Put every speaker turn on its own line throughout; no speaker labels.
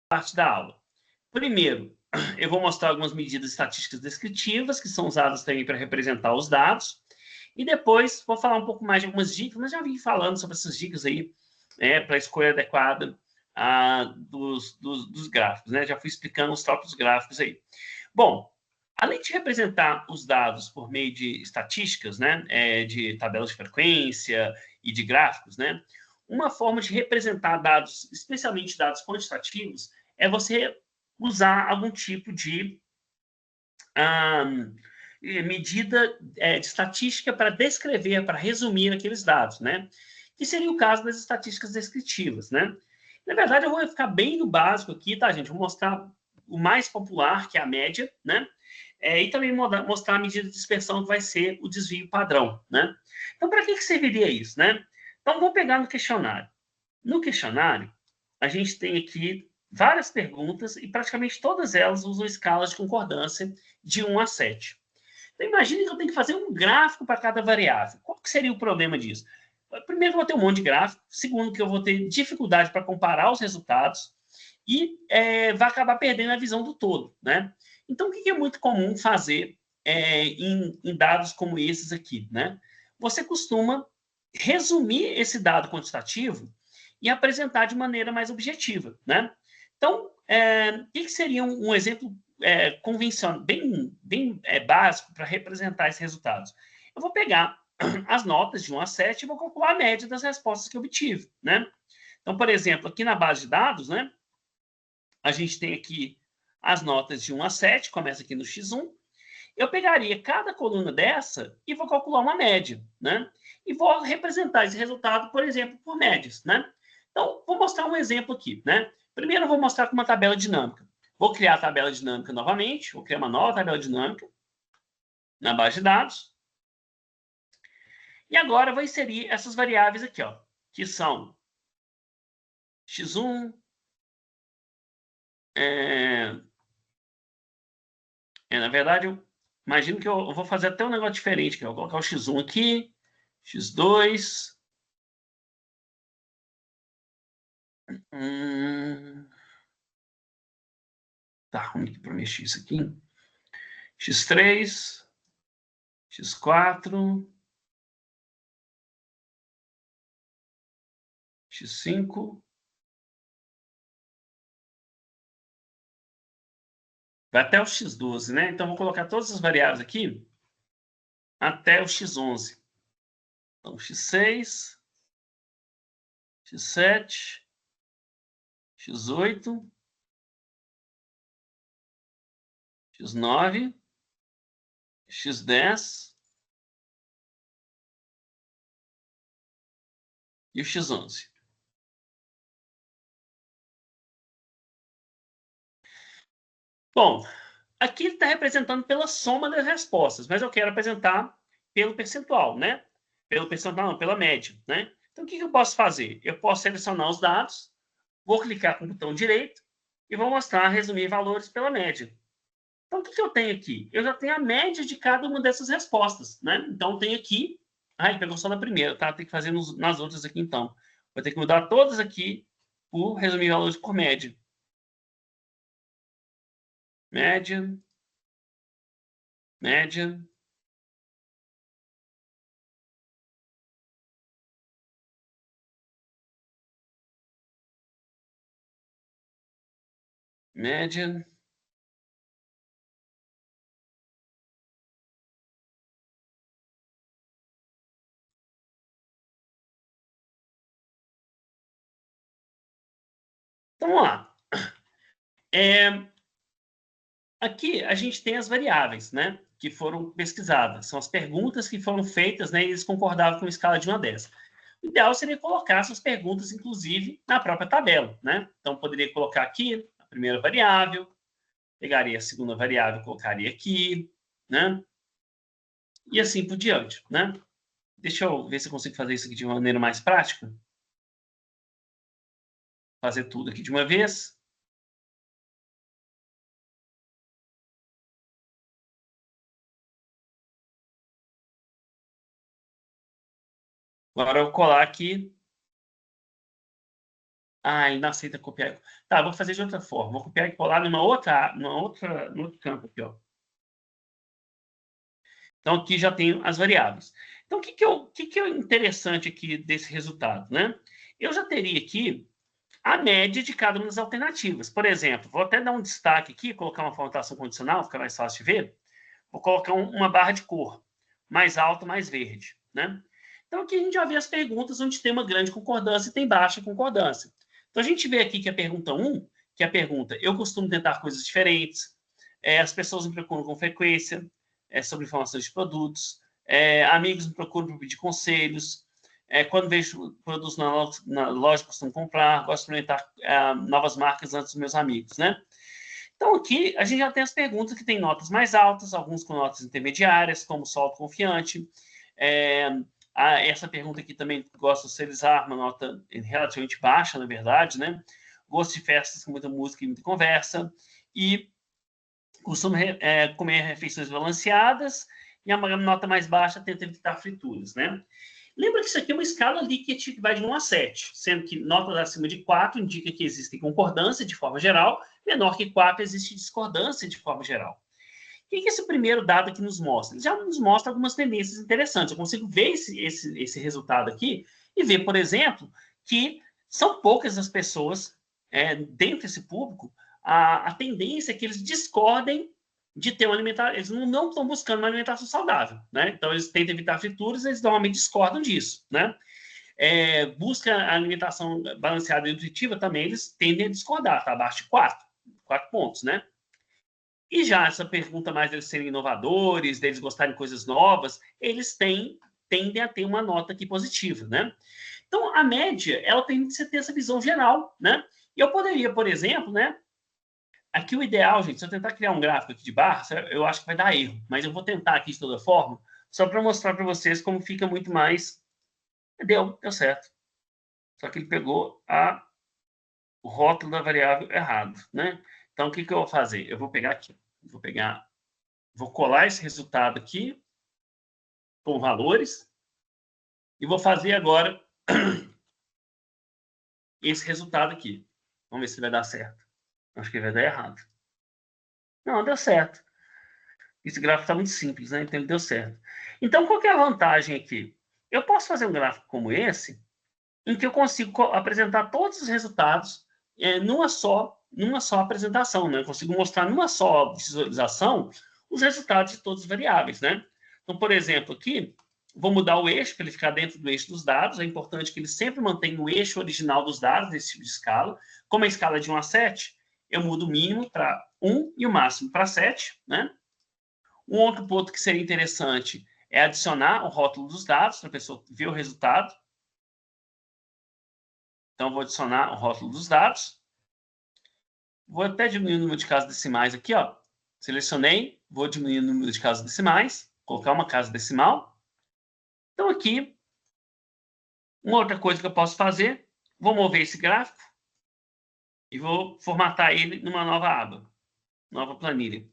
parte da aula. Primeiro, eu vou mostrar algumas medidas estatísticas descritivas, que são usadas também para representar os dados. E depois vou falar um pouco mais de algumas dicas, mas já vim falando sobre essas dicas aí, para a escolha adequada dos gráficos, né? Já fui explicando os próprios gráficos aí. Bom, além de representar os dados por meio de estatísticas, né, de tabelas de frequência e de gráficos, né, uma forma de representar dados, especialmente dados quantitativos, é você usar algum tipo de medida de estatística para descrever, para resumir aqueles dados, né? Que seria o caso das estatísticas descritivas, né? Na verdade, eu vou ficar bem no básico aqui, tá, gente? Vou mostrar o mais popular, que é a média, né? E também mostrar a medida de dispersão, que vai ser o desvio padrão, né? Então, para que serviria isso, né? Então, vou pegar no questionário. No questionário, a gente tem aqui várias perguntas e praticamente todas elas usam escalas de concordância de 1 a 7. Então, imagine que eu tenho que fazer um gráfico para cada variável. Qual que seria o problema disso? Primeiro, eu vou ter um monte de gráfico. Segundo, que eu vou ter dificuldade para comparar os resultados. E vai acabar perdendo a visão do todo, né? Então, o que é muito comum fazer em dados como esses aqui, né? Você costuma resumir esse dado quantitativo e apresentar de maneira mais objetiva, né? Então, o que seria um exemplo convencional, bem básico para representar esses resultados? Eu vou pegar as notas de 1 a 7 e vou calcular a média das respostas que eu obtive, né? Então, por exemplo, aqui na base de dados, né, a gente tem aqui as notas de 1 a 7, começa aqui no X1. Eu pegaria cada coluna dessa e vou calcular uma média, né? E vou representar esse resultado, por exemplo, por médias, né? Então, vou mostrar um exemplo aqui, né? Primeiro, eu vou mostrar com uma tabela dinâmica. Vou criar a tabela dinâmica novamente, vou criar uma nova tabela dinâmica na base de dados. E agora vou inserir essas variáveis aqui, ó, que são x1, na verdade, eu imagino que eu vou fazer até um negócio diferente, que eu vou colocar o x1 aqui, x2. Tá, como que para mexer isso aqui? X3, X4, X5. Vai até o X12, né? Então, vou colocar todas as variáveis aqui até o X11. Então, X6, X7, X8, X9, X10 e o X11. Bom, aqui ele está representando pela soma das respostas, mas eu quero apresentar pelo percentual, né? Pelo percentual, não, pela média, né? Então, o que eu posso fazer? Eu posso selecionar os dados, vou clicar com o botão direito e vou mostrar, resumir valores pela média. Então, o que eu tenho aqui? Eu já tenho a média de cada uma dessas respostas, né? Então, tem aqui... Ah, ele pegou só na primeira, tá? Tem que fazer nas outras aqui, então. Vou ter que mudar todas aqui por resumir valores por média. Média. Média. Média. Então, vamos lá. Aqui a gente tem as variáveis, né? Que foram pesquisadas. São as perguntas que foram feitas, né? E eles concordavam com uma escala de 1 a 10. O ideal seria colocar essas perguntas, inclusive, na própria tabela, né? Então, poderia colocar aqui a primeira variável, pegaria a segunda variável, colocaria aqui, né? E assim por diante, né? Deixa eu ver se eu consigo fazer isso aqui de uma maneira mais prática. Fazer tudo aqui de uma vez. Agora eu vou colar aqui não aceita copiar. Tá, vou fazer de outra forma. Vou copiar e colar no outro campo aqui, ó. Então, aqui já tenho as variáveis. Então, o que é interessante aqui desse resultado, né? Eu já teria aqui a média de cada uma das alternativas. Por exemplo, vou até dar um destaque aqui, colocar uma formatação condicional, fica mais fácil de ver. Vou colocar uma barra de cor, mais alta, mais verde, né? Então, aqui a gente já vê as perguntas onde tem uma grande concordância e tem baixa concordância. Então, a gente vê aqui que a pergunta 1, que é a pergunta, eu costumo tentar coisas diferentes, as pessoas me procuram com frequência, sobre informações de produtos, amigos me procuram para pedir conselhos, quando vejo produtos na loja, costumo comprar, gosto de experimentar novas marcas antes dos meus amigos, né? Então, aqui a gente já tem as perguntas que têm notas mais altas, alguns com notas intermediárias, como sou autoconfiante. Essa pergunta aqui também gosto de socializar, uma nota relativamente baixa, na verdade, né? Gosto de festas com muita música e muita conversa. E costumo comer refeições balanceadas. E a nota mais baixa tenta evitar frituras, né? Lembra que isso aqui é uma escala Likert que vai de 1 a 7, sendo que notas acima de 4 indica que existe concordância de forma geral, menor que 4 existe discordância de forma geral. O que esse primeiro dado aqui nos mostra? Ele já nos mostra algumas tendências interessantes. Eu consigo ver esse resultado aqui e ver, por exemplo, que são poucas as pessoas dentro desse público, a tendência é que eles discordem de ter uma alimentação, eles não estão buscando uma alimentação saudável, né? Então, eles tentam evitar frituras, eles normalmente discordam disso, né? Busca a alimentação balanceada e nutritiva também, eles tendem a discordar, tá? Abaixo de 4 pontos, né? E já essa pergunta mais deles serem inovadores, deles gostarem de coisas novas, eles tendem a ter uma nota aqui positiva, né? Então, a média, ela tem que ter essa visão geral, né? E eu poderia, por exemplo, né? Aqui o ideal, gente, se eu tentar criar um gráfico aqui de barras, eu acho que vai dar erro, mas eu vou tentar aqui de toda forma, só para mostrar para vocês como fica muito mais... Deu certo. Só que ele pegou o rótulo da variável errado, né? Então, o que eu vou fazer? Eu vou pegar aqui, vou colar esse resultado aqui com valores e vou fazer agora esse resultado aqui. Vamos ver se vai dar certo. Acho que vai dar errado. Não, deu certo. Esse gráfico está muito simples, né? Então ele deu certo. Então, qual que é a vantagem aqui? Eu posso fazer um gráfico como esse, em que eu consigo apresentar todos os resultados numa só apresentação, né? Eu consigo mostrar numa só visualização os resultados de todas as variáveis, né? Então, por exemplo, aqui, vou mudar o eixo para ele ficar dentro do eixo dos dados. É importante que ele sempre mantenha o eixo original dos dados desse tipo de escala. Como a escala é de 1 a 7, eu mudo o mínimo para 1 e o máximo para 7, né? Um outro ponto que seria interessante é adicionar o rótulo dos dados para a pessoa ver o resultado. Então, vou adicionar o rótulo dos dados. Vou até diminuir o número de casas decimais aqui, ó. Selecionei, vou diminuir o número de casas decimais, colocar uma casa decimal. Então, aqui, uma outra coisa que eu posso fazer, vou mover esse gráfico e vou formatar ele numa nova aba, nova planilha.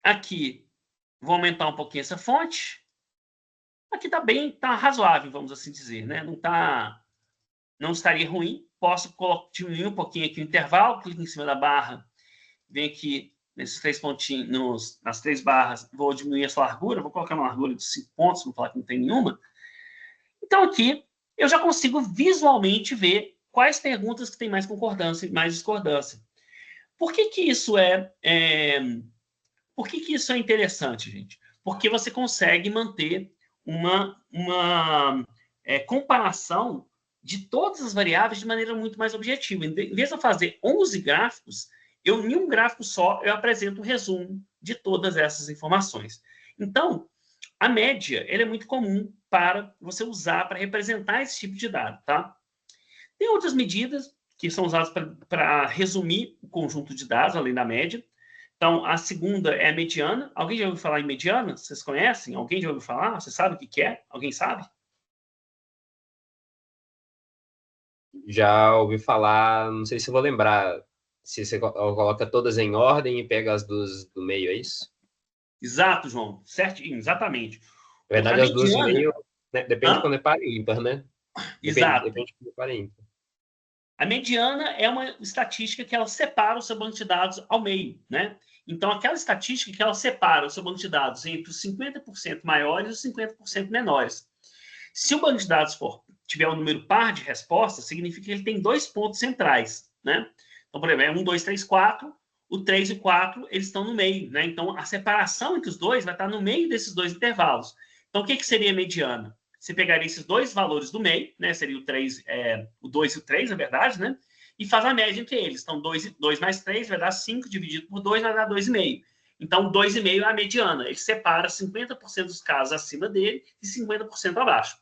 Aqui, vou aumentar um pouquinho essa fonte. Aqui tá razoável, vamos assim dizer, né? Não estaria ruim. Posso diminuir um pouquinho aqui o intervalo, clico em cima da barra, venho aqui nesses 3 pontinhos, nas 3 barras, vou diminuir essa largura, vou colocar uma largura de 5 pontos, vou falar que não tem nenhuma. Então, aqui, eu já consigo visualmente ver quais perguntas que têm mais concordância e mais discordância. Por que isso Por que isso é interessante, gente? Porque você consegue manter uma comparação de todas as variáveis de maneira muito mais objetiva. Em vez de eu fazer 11 gráficos, em um gráfico só, eu apresento um resumo de todas essas informações. Então, a média é muito comum para você usar para representar esse tipo de dado, tá? Tem outras medidas que são usadas para resumir o conjunto de dados, além da média. Então, a segunda é a mediana. Alguém já ouviu falar em mediana? Vocês conhecem? Alguém já ouviu falar? Você sabe o que é? Alguém sabe?
Já ouvi falar, não sei se eu vou lembrar, se você coloca todas em ordem e pega as do meio, é isso?
Exato, João. Certinho, exatamente.
Na verdade,
A
as duas do
mediana...
meio, né, depende de
Hã?
quando é par e ímpar, né?
Exato.
Depende do 40.
A mediana é uma estatística que ela separa o seu banco de dados ao meio, né? Então, aquela estatística que ela separa o seu banco de dados entre os 50% maiores e os 50% menores. Se o banco de dados tiver um número par de respostas, significa que ele tem 2 pontos centrais, né? Então, por exemplo, é 1, 2, 3, 4. O 3 e o 4, eles estão no meio, né? Então, a separação entre os dois vai estar no meio desses dois intervalos. Então, o que seria a mediana? Você pegaria esses dois valores do meio, né? Seria o 3, o 2 e o 3, na verdade, né? E faz a média entre eles. Então, 2 mais 3 vai dar 5, dividido por 2 vai dar 2,5. Então, 2,5 é a mediana. Ele separa 50% dos casos acima dele e 50% abaixo.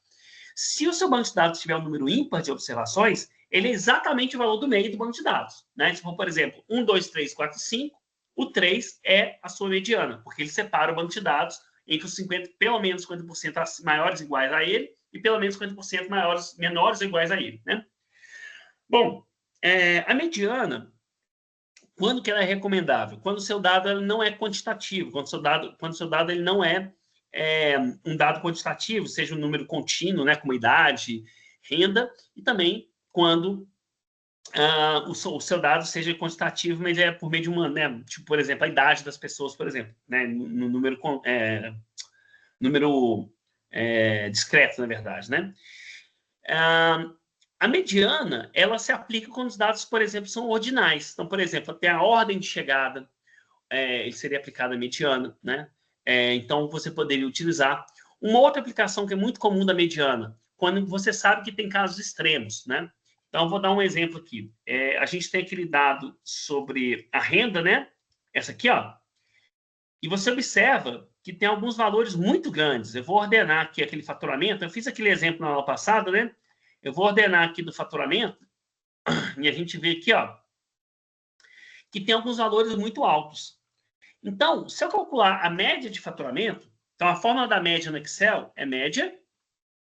Se o seu banco de dados tiver um número ímpar de observações, ele é exatamente o valor do meio do banco de dados, né? Se for, por exemplo, 1, 2, 3, 4, 5, o 3 é a sua mediana, porque ele separa o banco de dados entre os 50, pelo menos 50% maiores ou iguais a ele e pelo menos 50% menores ou iguais a ele, né? Bom, a mediana, quando que ela é recomendável? Quando o seu dado não é quantitativo, quando o seu dado ele não é um dado quantitativo, seja um número contínuo, né, como idade, renda, e também quando o seu dado seja quantitativo, mas é por meio de uma, né, tipo, por exemplo, a idade das pessoas, por exemplo, né, no número discreto, na verdade, né? A mediana, ela se aplica quando os dados, por exemplo, são ordinais. Então, por exemplo, até a ordem de chegada, seria aplicada a mediana, né? Então, você poderia utilizar. Uma outra aplicação que é muito comum da mediana, quando você sabe que tem casos extremos, né? Então, vou dar um exemplo aqui. A gente tem aquele dado sobre a renda, né? Essa aqui, ó. E você observa que tem alguns valores muito grandes. Eu vou ordenar aqui aquele faturamento. Eu fiz aquele exemplo na aula passada, né? Eu vou ordenar aqui do faturamento e a gente vê aqui, ó, que tem alguns valores muito altos. Então, se eu calcular a média de faturamento, então a fórmula da média no Excel é média,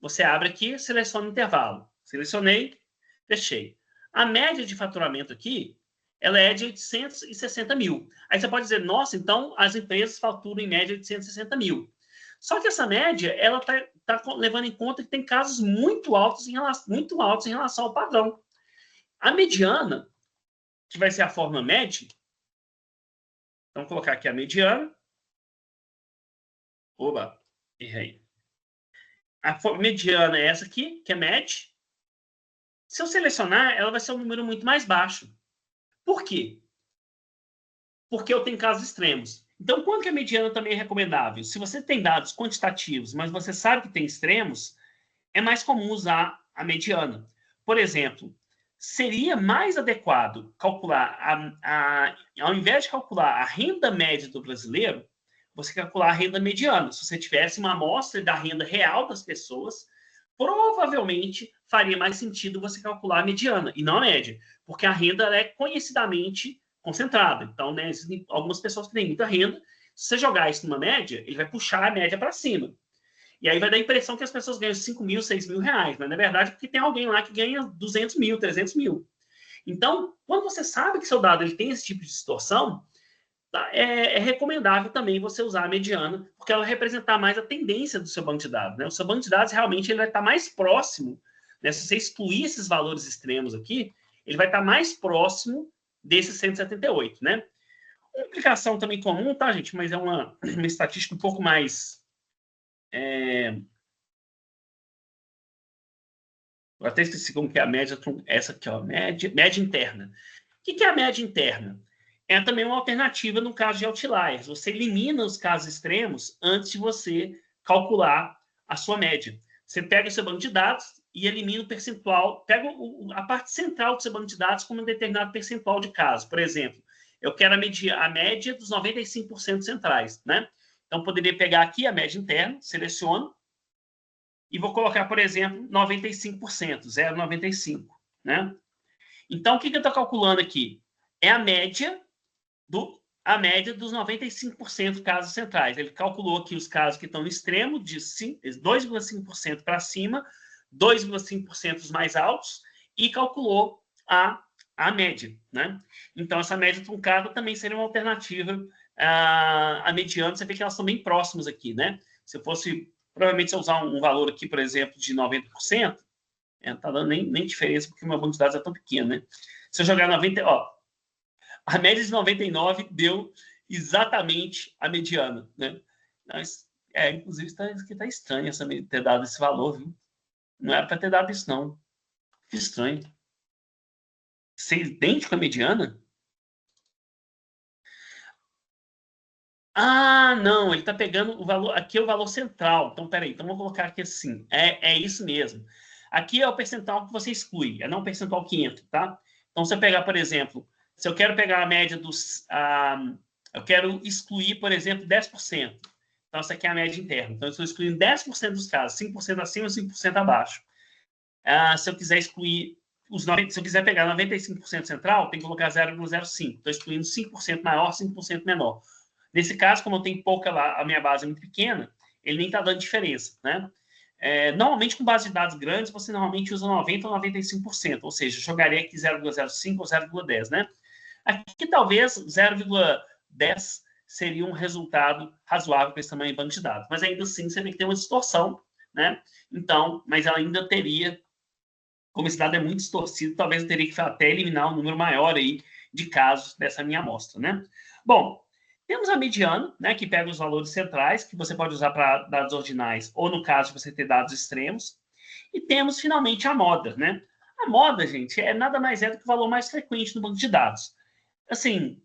você abre aqui, seleciona o intervalo. Selecionei, fechei. A média de faturamento aqui, ela é de 860 mil. Aí você pode dizer, nossa, então as empresas faturam em média 860 mil. Só que essa média, ela está levando em conta que tem casos muito altos em relação ao padrão. A mediana, que vai ser a fórmula média, então vou colocar aqui a mediana. Oba, errei. A mediana é essa aqui, que é média. Se eu selecionar, ela vai ser um número muito mais baixo. Por quê? Porque eu tenho casos extremos. Então, quando que a mediana também é recomendável? Se você tem dados quantitativos, mas você sabe que tem extremos, é mais comum usar a mediana. Por exemplo, seria mais adequado calcular, ao invés de calcular a renda média do brasileiro, você calcular a renda mediana. Se você tivesse uma amostra da renda real das pessoas, provavelmente faria mais sentido você calcular a mediana e não a média, porque a renda é conhecidamente concentrada. Então, né, existem algumas pessoas que têm muita renda. Se você jogar isso numa média, ele vai puxar a média para cima. E aí vai dar a impressão que as pessoas ganham 5 mil, 6 mil reais, mas na verdade porque tem alguém lá que ganha 200 mil, 300 mil. Então, quando você sabe que seu dado ele tem esse tipo de distorção, é recomendável também você usar a mediana, porque ela vai representar mais a tendência do seu banco de dados, né? O seu banco de dados realmente ele vai estar mais próximo, né? Se você excluir esses valores extremos aqui, ele vai estar mais próximo desses 178, né? Uma aplicação também comum, tá, gente? Mas é uma estatística um pouco mais... Eu até esqueci como que é a média, essa aqui, ó, média interna. O que é a média interna? É também uma alternativa no caso de outliers. Você elimina os casos extremos antes de você calcular a sua média. Você pega o seu banco de dados e elimina o percentual, pega a parte central do seu banco de dados como um determinado percentual de casos. Por exemplo, eu quero medir a média dos 95% centrais, né? Então, poderia pegar aqui a média interna, seleciono, e vou colocar, por exemplo, 95%, 0,95%, né? Então, o que eu estou calculando aqui? É a média dos 95% casos centrais. Ele calculou aqui os casos que estão no extremo, de 2,5% para cima, 2,5% os mais altos, e calculou a média, né? Então, essa média truncada também seria uma alternativa à mediana. Você vê que elas estão bem próximas aqui, né? Se fosse, provavelmente, se eu usar um valor aqui, por exemplo, de 90%, Não tá dando nem diferença, porque o meu banco de dados é tão pequeno, né? Se eu jogar 90... Ó, a média de 99 deu exatamente a mediana, né? Mas, inclusive, está estranho ter dado esse valor, viu? Não era para ter dado isso, não. Que estranho. Ser idêntico à mediana? Ah, não, ele está pegando o valor. Aqui é o valor central. Então, peraí, então vou colocar aqui assim. É isso mesmo. Aqui é o percentual que você exclui, não o percentual que entra, tá? Então, se eu pegar, por exemplo, se eu quero pegar a média dos. Eu quero excluir, por exemplo, 10%. Então, essa aqui é a média interna. Então, eu estou excluindo 10% dos casos, 5% acima e 5% abaixo. Se eu quiser excluir se eu quiser pegar 95% central, tem que colocar 0,05. Estou excluindo 5% maior, 5% menor. Nesse caso, como eu tenho pouca lá, a minha base é muito pequena, ele nem está dando diferença, né? Normalmente, com base de dados grandes, você normalmente usa 90% ou 95%, ou seja, jogaria aqui 0,05 ou 0,10, né? Aqui, talvez, 0,10 seria um resultado razoável para esse tamanho de banco de dados, mas ainda assim, você tem que ter uma distorção, né? Então, mas ela ainda teria, como esse dado é muito distorcido, talvez eu teria que até eliminar um número maior aí de casos dessa minha amostra, né? Bom, temos a mediana, né, que pega os valores centrais, que você pode usar para dados ordinais, ou no caso de você ter dados extremos. E temos, finalmente, a moda, né? A moda, gente, nada mais do que o valor mais frequente no banco de dados. Assim,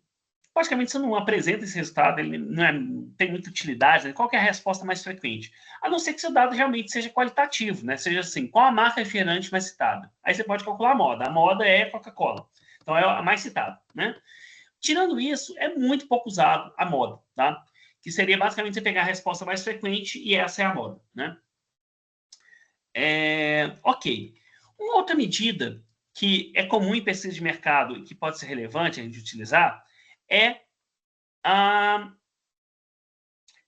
praticamente você não apresenta esse resultado, ele não tem muita utilidade, né? Qual que é a resposta mais frequente? A não ser que seu dado realmente seja qualitativo, né? Seja assim, qual a marca refrigerante mais citada? Aí você pode calcular a moda. A moda é Coca-Cola. Então, é a mais citada, né? Tirando isso, é muito pouco usado a moda, tá? Que seria basicamente você pegar a resposta mais frequente e essa é a moda, né? Ok. Uma outra medida que é comum em pesquisa de mercado e que pode ser relevante a gente utilizar é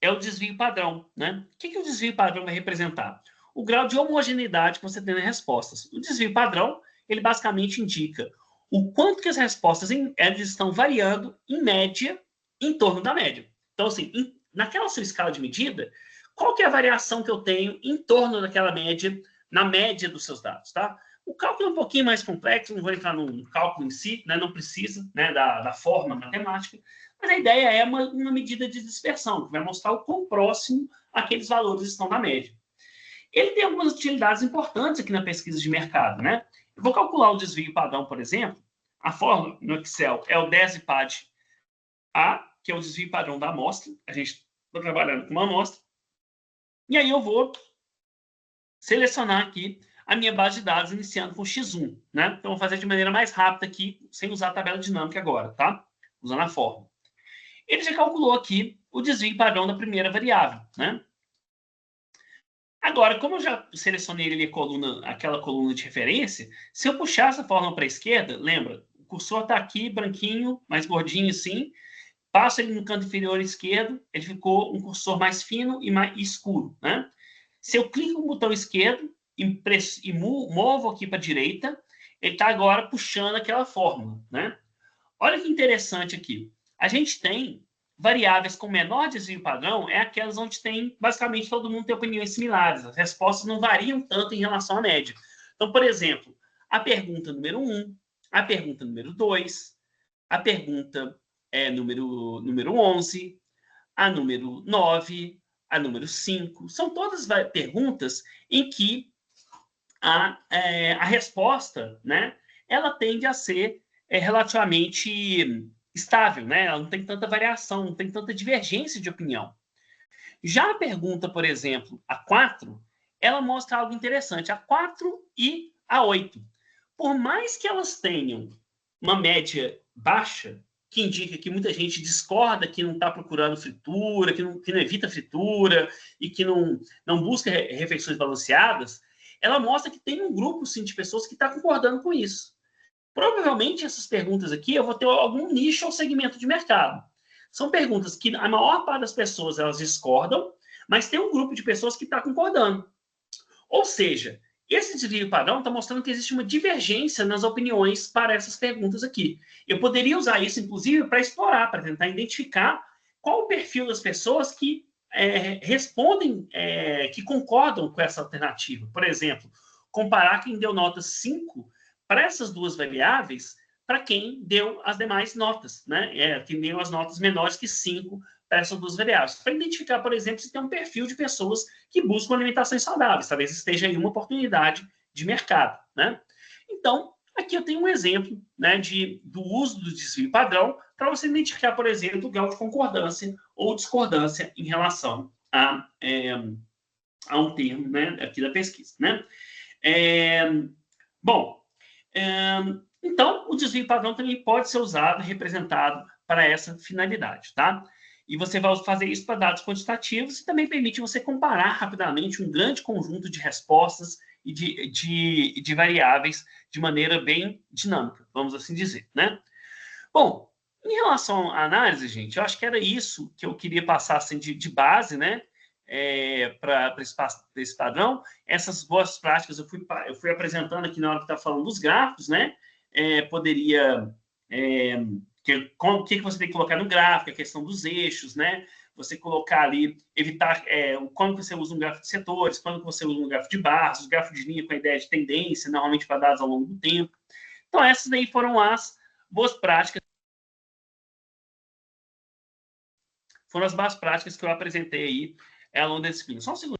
o desvio padrão, né? O que o desvio padrão vai representar? O grau de homogeneidade que você tem nas respostas. O desvio padrão, ele basicamente indica o quanto que as respostas elas estão variando, em média, em torno da média. Então, assim, naquela sua escala de medida, qual que é a variação que eu tenho em torno daquela média, na média dos seus dados, tá? O cálculo é um pouquinho mais complexo, não vou entrar no cálculo em si, né? Não precisa, né, da forma matemática, mas a ideia é uma medida de dispersão, que vai mostrar o quão próximo aqueles valores estão da média. Ele tem algumas utilidades importantes aqui na pesquisa de mercado, né? Eu vou calcular o desvio padrão, por exemplo. A fórmula no Excel é o DESIPAD-A, que é o desvio padrão da amostra. A gente está trabalhando com uma amostra. E aí eu vou selecionar aqui a minha base de dados iniciando com X1, né? Então, eu vou fazer de maneira mais rápida aqui, sem usar a tabela dinâmica agora, tá? Usando a fórmula. Ele já calculou aqui o desvio padrão da primeira variável, né? Agora, como eu já selecionei ali aquela coluna de referência, se eu puxar essa fórmula para a esquerda, lembra, o cursor está aqui, branquinho, mais gordinho assim, passo ele no canto inferior esquerdo, ele ficou um cursor mais fino e mais escuro, né? Se eu clico no botão esquerdo e movo aqui para a direita, ele está agora puxando aquela fórmula, né? Olha que interessante aqui. A gente tem variáveis com menor desvio padrão, é aquelas onde tem, basicamente, todo mundo tem opiniões similares. As respostas não variam tanto em relação à média. Então, por exemplo, a pergunta número 1, a pergunta número 2, a pergunta número 11, a número 9, a número 5. São todas perguntas em que a resposta, né, ela tende a ser relativamente estável, né? Ela não tem tanta variação, não tem tanta divergência de opinião. Já a pergunta, por exemplo, a 4, ela mostra algo interessante. A 4 e a 8. Por mais que elas tenham uma média baixa, que indica que muita gente discorda, que não está procurando fritura, que não evita fritura e que não busca refeições balanceadas, ela mostra que tem um grupo, sim, de pessoas que está concordando com isso. Provavelmente essas perguntas aqui eu vou ter algum nicho ou segmento de mercado. São perguntas que a maior parte das pessoas elas discordam, mas tem um grupo de pessoas que está concordando. Ou seja, esse desvio padrão está mostrando que existe uma divergência nas opiniões para essas perguntas aqui. Eu poderia usar isso, inclusive, para explorar, para tentar identificar qual o perfil das pessoas que respondem, que concordam com essa alternativa. Por exemplo, comparar quem deu nota 5 para essas duas variáveis para quem deu as demais notas, né? Quem deu as notas menores que 5 para essas duas variáveis. Para identificar, por exemplo, se tem um perfil de pessoas que buscam alimentações saudáveis. Talvez esteja aí uma oportunidade de mercado, né? Então, aqui eu tenho um exemplo, né, do uso do desvio padrão para você identificar, por exemplo, o grau de concordância ou discordância em relação a um termo, né, aqui da pesquisa, né? Então, o desvio padrão também pode ser usado e representado para essa finalidade, tá? E você vai fazer isso para dados quantitativos e também permite você comparar rapidamente um grande conjunto de respostas e de variáveis de maneira bem dinâmica, vamos assim dizer, né? Bom, em relação à análise, gente, eu acho que era isso que eu queria passar assim, de base, né? Para esse padrão. Essas boas práticas eu fui apresentando aqui na hora que está falando dos gráficos, né? Poderia... o que você tem que colocar no gráfico, a questão dos eixos, né? Você colocar ali, evitar quando você usa um gráfico de setores, quando você usa um gráfico de barras, os gráficos de linha com a ideia de tendência, normalmente para dados ao longo do tempo. Então, essas daí foram as boas práticas. Foram as boas práticas que eu apresentei aí ao longo desse filme. Só um segundo.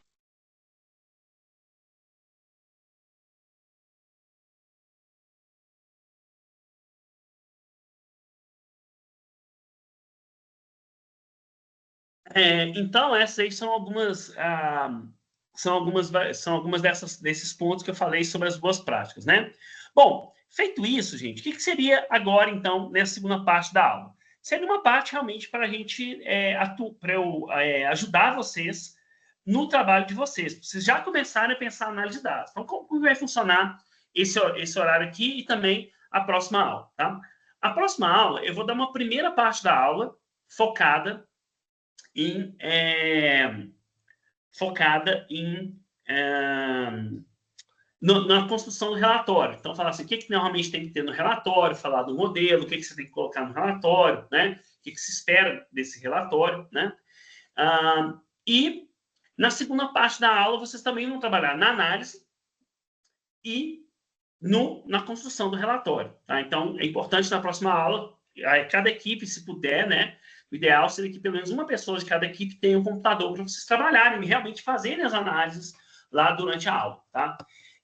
Então, essas aí são algumas desses pontos que eu falei sobre as boas práticas, né? Bom, feito isso, gente, o que seria agora, então, nessa segunda parte da aula? Seria uma parte realmente para a gente para eu ajudar vocês no trabalho de vocês. Vocês já começarem a pensar na análise de dados. Então, como vai funcionar esse horário aqui e também a próxima aula, tá? A próxima aula, eu vou dar uma primeira parte da aula focada na construção do relatório. Então, falar assim, o que normalmente tem que ter no relatório, falar do modelo, o que você tem que colocar no relatório, né? O que se espera desse relatório, né? E na segunda parte da aula, vocês também vão trabalhar na análise e na construção do relatório. Tá? Então, é importante na próxima aula, cada equipe, se puder, né? O ideal seria que pelo menos uma pessoa de cada equipe tenha um computador para vocês trabalharem e realmente fazerem as análises lá durante a aula, tá?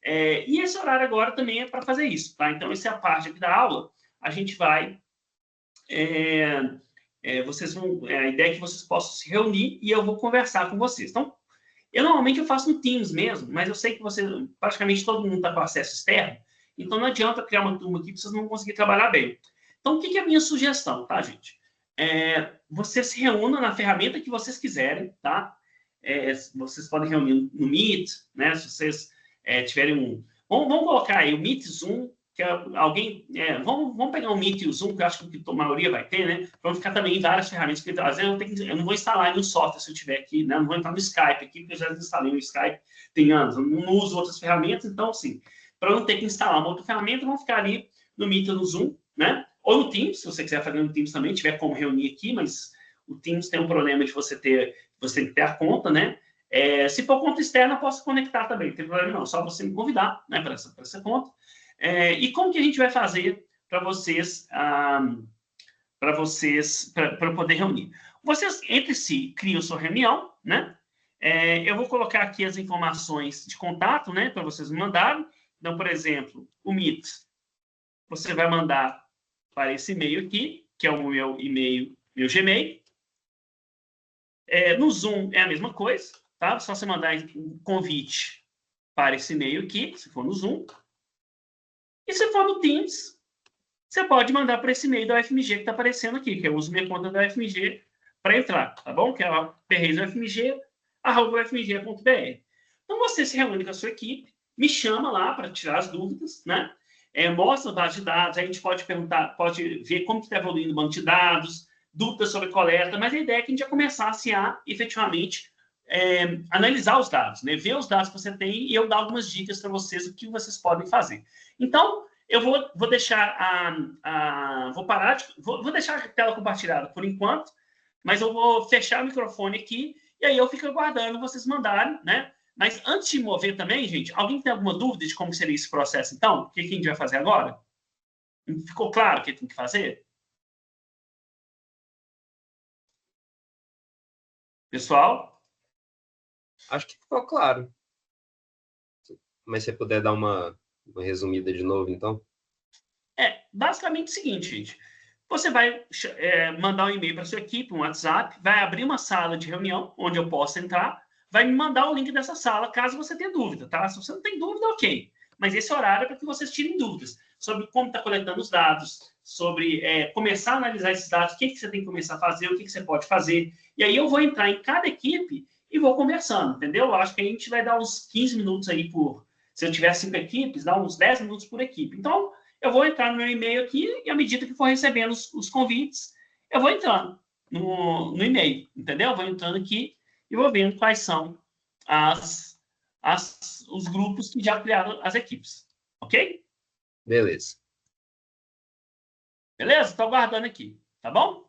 E esse horário agora também é para fazer isso, tá? Então, essa é a parte aqui da aula. A gente vai... vocês vão... a ideia é que vocês possam se reunir e eu vou conversar com vocês. Então, normalmente eu faço no Teams mesmo, mas eu sei que praticamente todo mundo está com acesso externo, então não adianta criar uma turma aqui, vocês não vão conseguir trabalhar bem. Então, o que é a minha sugestão, tá, gente? Vocês se reúnam na ferramenta que vocês quiserem, tá? Vocês podem reunir no Meet, né? Se vocês tiverem Vamos colocar aí o Meet, Zoom, que alguém... vamos pegar o Meet e o Zoom, que eu acho que a maioria vai ter, né? Para ficar também em várias ferramentas, porque às vezes eu não vou instalar nenhum software se eu tiver aqui, né? Eu não vou entrar no Skype aqui, porque eu já instalei o Skype tem anos, eu não uso outras ferramentas, então, assim, para não ter que instalar uma outra ferramenta, vamos ficar ali no Meet ou no Zoom, né? Ou no Teams, se você quiser fazer no Teams também, tiver como reunir aqui, mas o Teams tem um problema de você ter a conta, né? Se for conta externa, eu posso conectar também, não tem problema não, só você me convidar, né, para essa conta. E como que a gente vai fazer para vocês, para poder reunir? Vocês, entre si, criam sua reunião, né? Eu vou colocar aqui as informações de contato, né, para vocês me mandarem. Então, por exemplo, o Meet, você vai mandar para esse e-mail aqui, que é o meu e-mail, meu Gmail. No Zoom é a mesma coisa, tá? Só você mandar um convite para esse e-mail aqui, se for no Zoom. E se for no Teams, você pode mandar para esse e-mail da UFMG que está aparecendo aqui, que eu uso minha conta da UFMG para entrar, tá bom? Que é a perreizufmg@ufmg.br. Então, você se reúne com a sua equipe, me chama lá para tirar as dúvidas, né? Mostra a base de dados, aí a gente pode perguntar, pode ver como está evoluindo o banco de dados, dúvidas sobre coleta, mas a ideia é que a gente já começasse a, efetivamente, analisar os dados, né? Ver os dados que você tem e eu dar algumas dicas para vocês o que vocês podem fazer. Então, eu vou deixar vou deixar a tela compartilhada por enquanto, mas eu vou fechar o microfone aqui e aí eu fico aguardando vocês mandarem, né? Mas antes de mover também, gente, alguém tem alguma dúvida de como seria esse processo, então? O que a gente vai fazer agora? Ficou claro o que tem que fazer? Pessoal?
Acho que ficou claro. Mas se você puder dar uma resumida de novo, então.
Basicamente o seguinte, gente. Você vai mandar um e-mail para sua equipe, um WhatsApp, vai abrir uma sala de reunião onde eu posso entrar, vai me mandar o link dessa sala, caso você tenha dúvida, tá? Se você não tem dúvida, ok. Mas esse horário é para que vocês tirem dúvidas sobre como está coletando os dados, sobre começar a analisar esses dados, o que você tem que começar a fazer, o que você pode fazer. E aí eu vou entrar em cada equipe e vou conversando, entendeu? Eu acho que a gente vai dar uns 15 minutos aí por... Se eu tiver 5 equipes, dá uns 10 minutos por equipe. Então, eu vou entrar no meu e-mail aqui e, à medida que for recebendo os convites, eu vou entrando no e-mail, entendeu? Eu vou entrando aqui e vou vendo quais são os grupos que já criaram as equipes. Ok?
Beleza.
Beleza? Estou aguardando aqui. Tá bom?